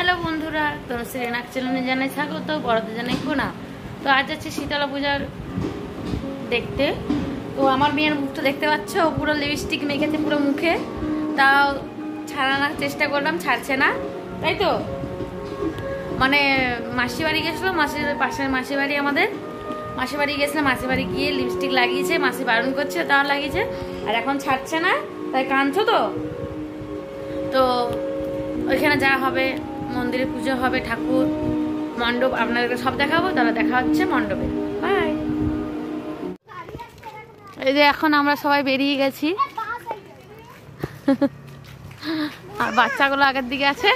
Hello বন্ধুরা, তনুশ্রী নাক চ্যানেলে জানাই স্বাগত, বড়দের জানাই প্রণাম। তো আজ যাচ্ছি শীতলা পূজার দেখতে। তো আমার মেয়ের মুখটা দেখতে পাচ্ছ, পুরো লিপস্টিক মেখেছে পুরো মুখে, তাও ছাড়ানোর চেষ্টা করলাম, ছাড়ছে না। তাই তো মানে মাসি বাড়ি গেছিলো, পাশের মাসি বাড়ি আমাদের, মাসি বাড়ি গেছিলাম, মাসি বাড়ি গিয়ে লিপস্টিক লাগিয়েছে, মাসি বারণ করছে তাও লাগিয়েছে, আর এখন ছাড়ছে না। তাই কাঁদছো তো ওইখানে যা হবে, মন্দিরে পুজো হবে, ঠাকুর, মণ্ডপ, আপনাদেরকে সব দেখাবো। তারা দেখা হচ্ছে মণ্ডপে। বাই। এই যে এখন আমরা সবাই বেরিয়ে গেছি, আর বাচ্চাগুলো আগের দিকে আছে।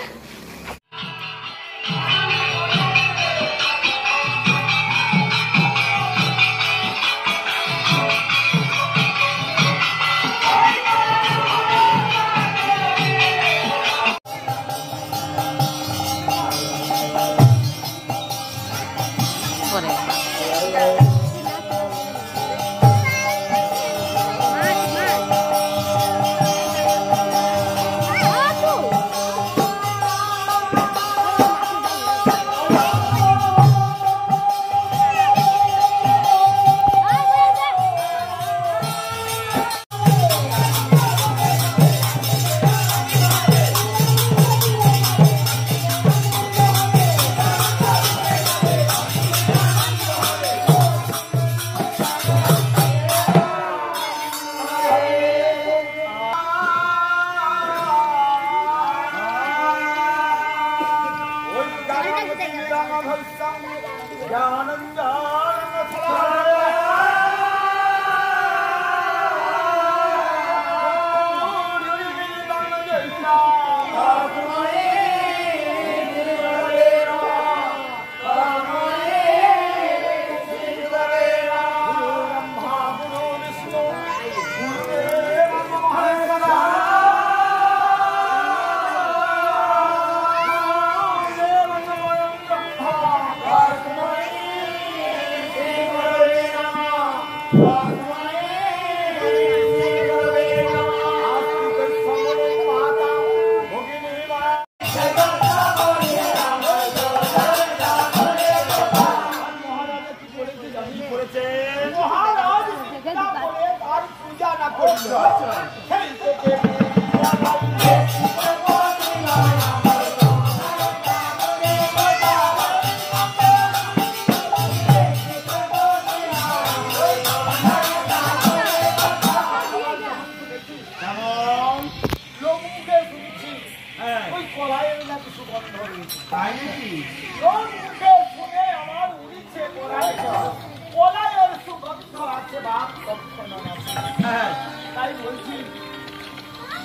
তাই বলছি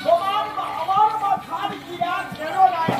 তোমার আমার মাথার কি আর ছেড়ো নাই।